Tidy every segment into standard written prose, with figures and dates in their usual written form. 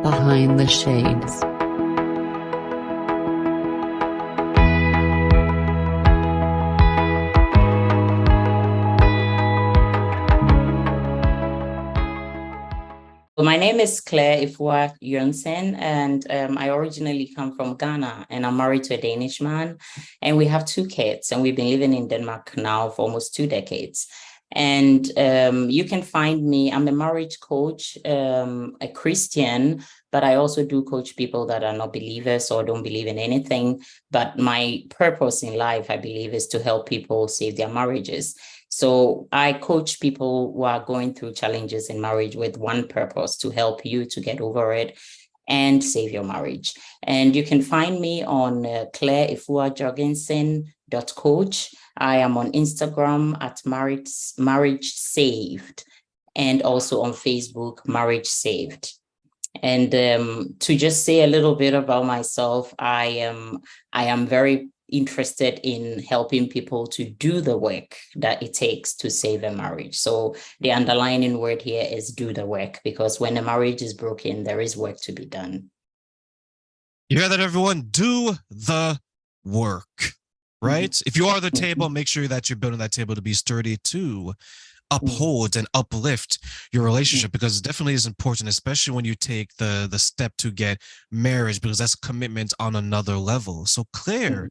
Behind the Shades. My name is claireafuajorgensen, and I originally come from Ghana, and I'm married to a Danish man, and we have two kids, and we've been living in Denmark now for almost 2 decades. And you can find me, I'm a marriage coach, a Christian, but I also do coach people that are not believers or don't believe in anything. But my purpose in life, I believe, is to help people save their marriages. So I coach people who are going through challenges in marriage with one purpose: to help you to get over it and save your marriage. And you can find me on claireafuajorgensen.coach. I am on Instagram at marriage saved, and also on Facebook, Marriage Saved. And to just say a little bit about myself, I am very interested in helping people to do the work that it takes to save a marriage. So the underlining word here is do the work, because when a marriage is broken, there is work to be done. You hear that, everyone? Do the work, right? Mm-hmm. If you are the table, make sure that you're building that table to be sturdy to uphold and uplift your relationship, because it definitely is important, especially when you take the step to get marriage, because that's commitment on another level. So Claire,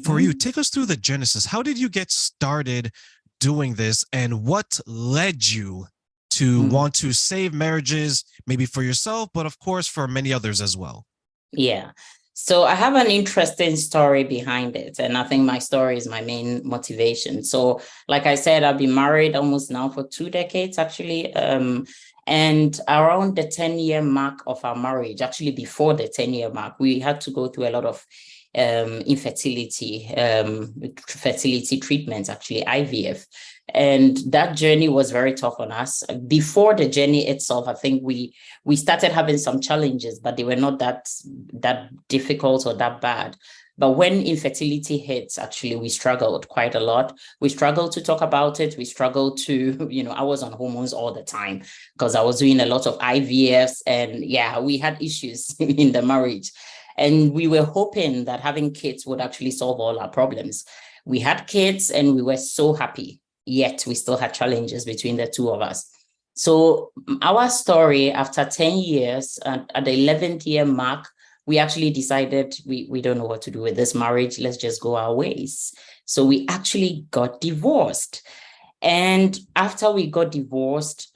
for you, take us through the genesis. How did you get started doing this, and what led you to want to save marriages, maybe for yourself, but of course for many others as well? Yeah. So I have an interesting story behind it, and I think my story is my main motivation. So like I said, I've been married almost now for 2 decades, actually. And around the 10-year mark of our marriage, actually before the 10-year mark, we had to go through a lot of infertility, fertility treatments, actually IVF. And that journey was very tough on us. Before the journey itself, I think we started having some challenges, but they were not that difficult or that bad. But when infertility hits, actually, we struggled quite a lot. We struggled to talk about it. We struggled to, I was on hormones all the time because I was doing a lot of IVFs. And yeah, we had issues in the marriage. And we were hoping that having kids would actually solve all our problems. We had kids and we were so happy, yet we still had challenges between the two of us. So our story, after 10 years, at the 11th year mark, we actually decided we don't know what to do with this marriage. Let's just go our ways. So we actually got divorced. And after we got divorced,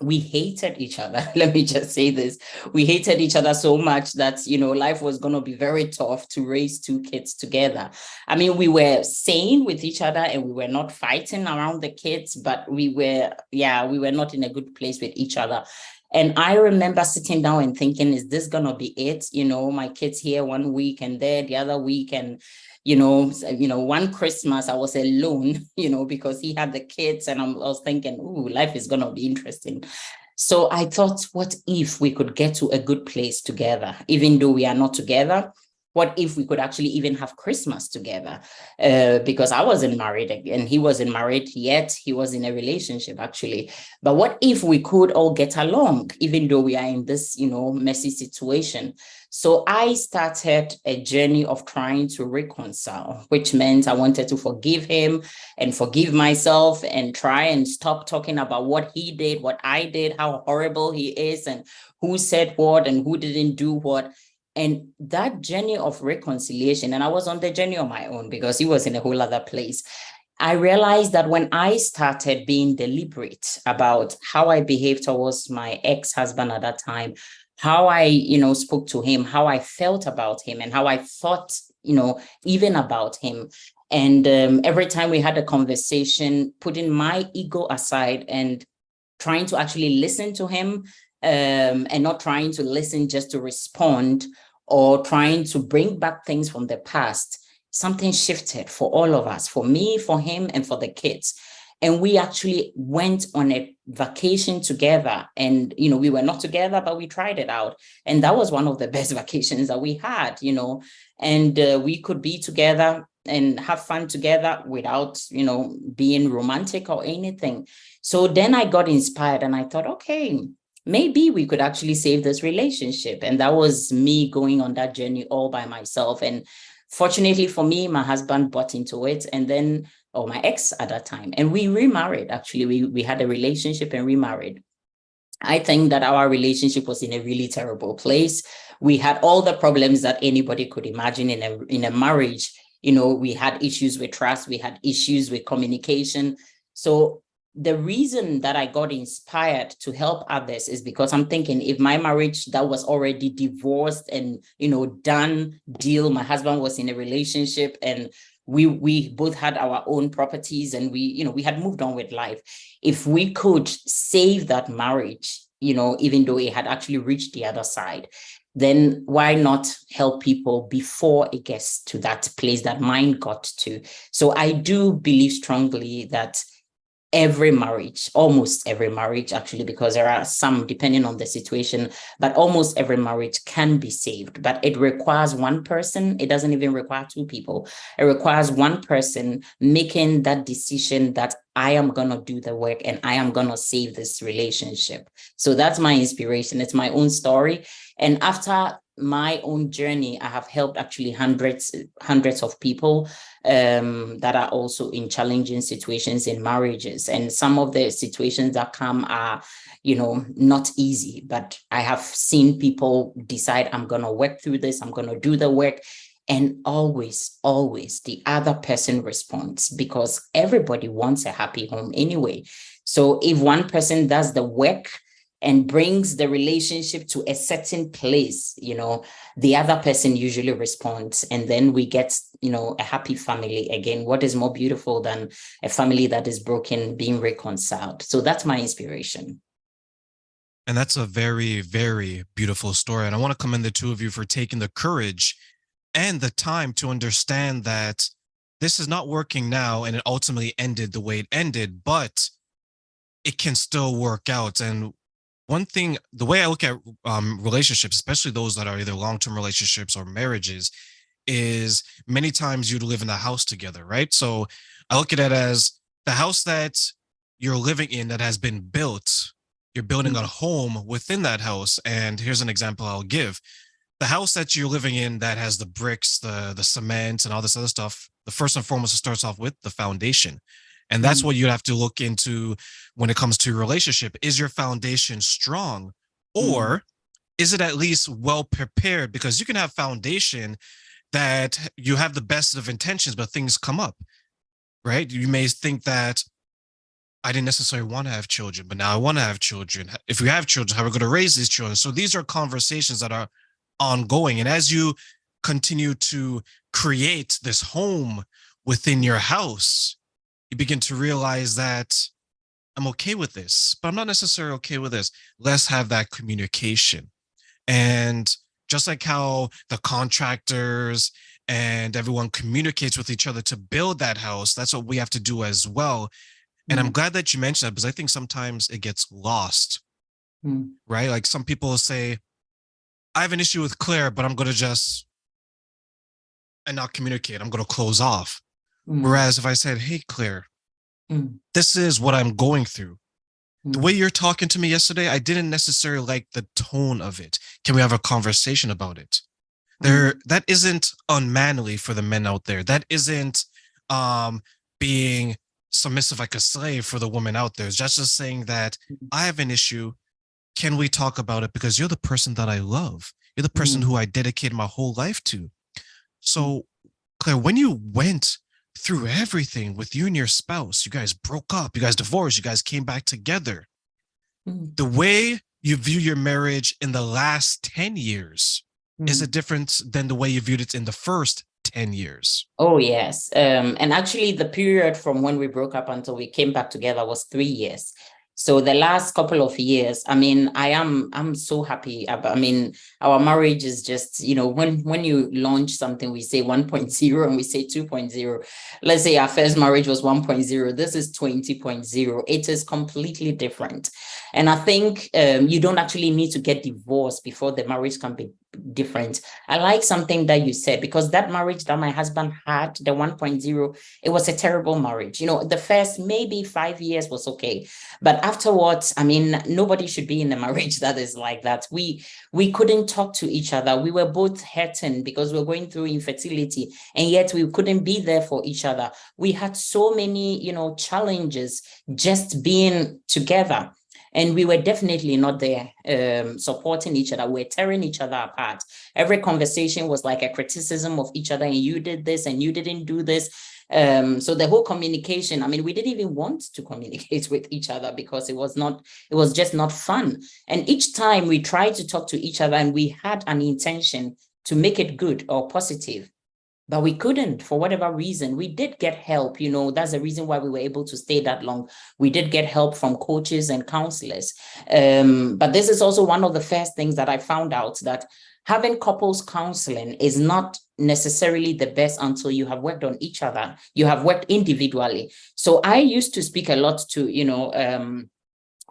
we hated each other. Let me just say this. We hated each other so much that, life was going to be very tough to raise 2 kids together. I mean, we were sane with each other and we were not fighting around the kids, but we were not in a good place with each other. And I remember sitting down and thinking, is this going to be it? My kids here one week and there the other week. And one Christmas I was alone, because he had the kids, and I was thinking, life is going to be interesting. So I thought, what if we could get to a good place together, even though we are not together? What if we could actually even have Christmas together? Because I wasn't married and he wasn't married yet. He was in a relationship, actually. But what if we could all get along, even though we are in this, messy situation? So I started a journey of trying to reconcile, which meant I wanted to forgive him and forgive myself and try and stop talking about what he did, what I did, how horrible he is, and who said what and who didn't do what. And that journey of reconciliation, and I was on the journey on my own because he was in a whole other place. I realized that when I started being deliberate about how I behaved towards my ex-husband at that time, how I, spoke to him, how I felt about him, and how I thought, even about him. And every time we had a conversation, putting my ego aside and trying to actually listen to him, and not trying to listen just to respond or trying to bring back things from the past, something shifted for all of us, for me, for him, and for the kids. And we actually went on a vacation together, and, we were not together, but we tried it out. And that was one of the best vacations that we had, and we could be together and have fun together without, being romantic or anything. So then I got inspired and I thought, okay, maybe we could actually save this relationship. And that was me going on that journey all by myself. And fortunately for me, my husband bought into it, and then, or my ex at that time, and we remarried. Actually, we had a relationship and remarried. I think that our relationship was in a really terrible place. We had all the problems that anybody could imagine in a marriage. We had issues with trust, we had issues with communication. So the reason that I got inspired to help others is because I'm thinking, if my marriage that was already divorced and, done deal, my husband was in a relationship and we both had our own properties and we had moved on with life. If we could save that marriage, even though it had actually reached the other side, then why not help people before it gets to that place that mine got to? So I do believe strongly that every marriage, almost every marriage, actually, because there are some depending on the situation, but almost every marriage can be saved. But it requires one person. It doesn't even require two people. It requires one person making that decision that I am going to do the work and I am going to save this relationship. So that's my inspiration. It's my own story. And after my own journey, I have helped actually hundreds of people that are also in challenging situations in marriages. And some of the situations that come are, not easy, but I have seen people decide, I'm going to work through this, I'm going to do the work. And always the other person responds, because everybody wants a happy home anyway. So if one person does the work and brings the relationship to a certain place, the other person usually responds, and then we get, a happy family again. What is more beautiful than a family that is broken being reconciled? So that's my inspiration. And that's a very, very beautiful story. And I want to commend the two of you for taking the courage and the time to understand that this is not working now and it ultimately ended the way it ended, but it can still work out. And one thing, the way I look at relationships, especially those that are either long-term relationships or marriages, is many times you'd live in a house together, right? So I look at it as the house that you're living in that has been built, you're building a home within that house. And here's an example I'll give. The house that you're living in that has the bricks, the cement and all this other stuff, the first and foremost, it starts off with the foundation. And that's what you have to look into when it comes to your relationship. Is your foundation strong, or is it at least well prepared? Because you can have foundation that you have the best of intentions, but things come up, right? You may think that I didn't necessarily want to have children, but now I want to have children. If we have children, how are we going to raise these children? So these are conversations that are ongoing. And as you continue to create this home within your house, you begin to realize that I'm okay with this, but I'm not necessarily okay with this. Let's have that communication. And just like how the contractors and everyone communicates with each other to build that house, that's what we have to do as well. And I'm glad that you mentioned that, because I think sometimes it gets lost, right? Like some people say, I have an issue with Claire, but I'm going to just and not communicate. I'm going to close off. Whereas if I said, hey, Claire, this is what I'm going through. The way you're talking to me yesterday, I didn't necessarily like the tone of it. Can we have a conversation about it? That isn't unmanly for the men out there. That isn't being submissive like a slave for the woman out there. It's just saying that I have an issue. Can we talk about it? Because you're the person that I love. You're the person who I dedicated my whole life to. So, Claire, when you went through everything with you and your spouse, you guys broke up, you guys divorced, you guys came back together. The way you view your marriage in the last 10 years is it different than the way you viewed it in the first 10 years? Oh, yes. And actually, the period from when we broke up until we came back together was 3 years. So the last couple of years, I'm so happy about, our marriage is just, when you launch something, we say 1.0 and we say 2.0. Let's say our first marriage was 1.0. This is 20.0. It is completely different. And I think you don't actually need to get divorced before the marriage can be different. I like something that you said, because that marriage that my husband had, the 1.0, it was a terrible marriage. The first maybe 5 years was okay. But afterwards, I mean, nobody should be in a marriage that is like that. We couldn't talk to each other. We were both hurting because we were going through infertility, and yet we couldn't be there for each other. We had so many, challenges just being together. And we were definitely not there supporting each other. We're tearing each other apart. Every conversation was like a criticism of each other, and you did this and you didn't do this. So the whole communication, I mean, we didn't even want to communicate with each other because it was just not fun. And each time we tried to talk to each other and we had an intention to make it good or positive, but we couldn't for whatever reason. We did get help, that's the reason why we were able to stay that long. We did get help from coaches and counselors. But this is also one of the first things that I found out, that having couples counseling is not necessarily the best until you have worked on each other. You have worked individually. So I used to speak a lot to,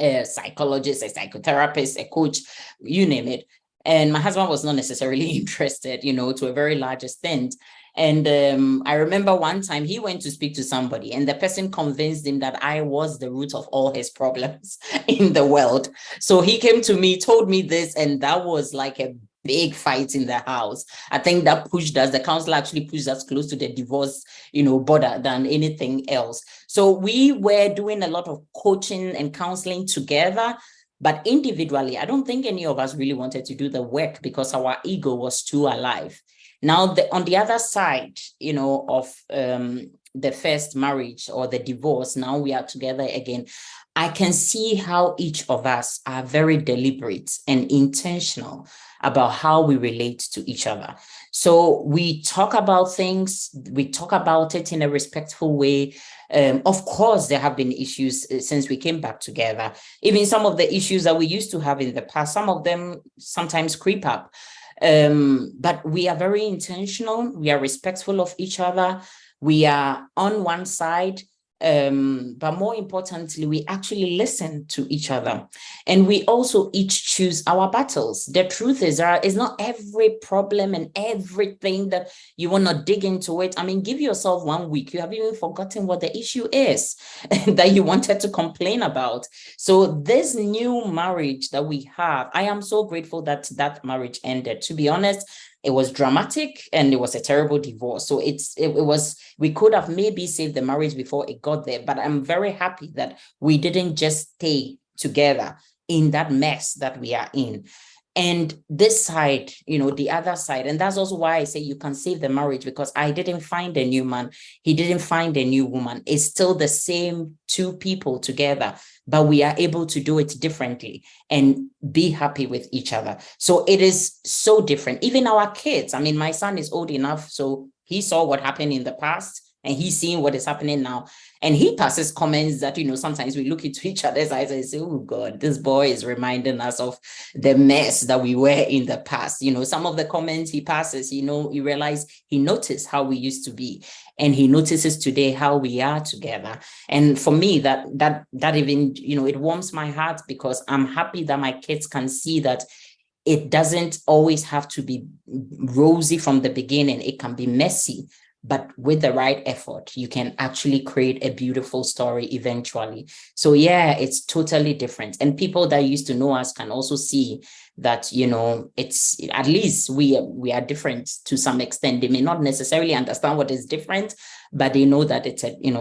a psychologist, a psychotherapist, a coach, you name it. And my husband was not necessarily interested, to a very large extent. And I remember one time he went to speak to somebody, and the person convinced him that I was the root of all his problems in the world. So he came to me, told me this, and that was like a big fight in the house. I think that pushed us, the counselor actually pushed us close to the divorce, border than anything else. So we were doing a lot of coaching and counseling together, but individually, I don't think any of us really wanted to do the work because our ego was too alive. Now, on the other side, of the first marriage or the divorce, now we are together again. I can see how each of us are very deliberate and intentional about how we relate to each other. So we talk about things, we talk about it in a respectful way. Of course, there have been issues since we came back together. Even some of the issues that we used to have in the past, some of them sometimes creep up. But we are very intentional. We are respectful of each other. We are on one side. But more importantly, we actually listen to each other, and we also each choose our battles. The truth is, it's not every problem and everything that you want to dig into it. I mean, give yourself 1 week. You have even forgotten what the issue is that you wanted to complain about. So this new marriage that we have, I am so grateful that that marriage ended. To be honest, it was dramatic and it was a terrible divorce. So we could have maybe saved the marriage before it got there, but I'm very happy that we didn't just stay together in that mess that we are in. And this side, the other side, and that's also why I say you can save the marriage, because I didn't find a new man. He didn't find a new woman. It's still the same two people together, but we are able to do it differently and be happy with each other. So it is so different. Even our kids, I mean, my son is old enough, so he saw what happened in the past and he's seeing what is happening now. And he passes comments that, sometimes we look into each other's eyes and say, oh God, this boy is reminding us of the mess that we were in the past. Some of the comments he passes, you realize he noticed how we used to be, and he notices today how we are together. And for me, that even, it warms my heart, because I'm happy that my kids can see that it doesn't always have to be rosy from the beginning. It can be messy, but with the right effort, you can actually create a beautiful story eventually. So yeah, it's totally different. And people that used to know us can also see that, it's, at least we are different to some extent. They may not necessarily understand what is different, but they know that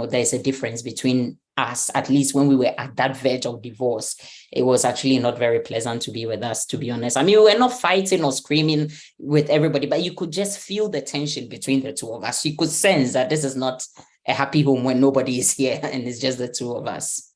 there's a difference between us. At least when we were at that verge of divorce, it was actually not very pleasant to be with us, to be honest. I mean, we were not fighting or screaming with everybody, but you could just feel the tension between the two of us. You could sense that this is not a happy home when nobody is here and it's just the two of us.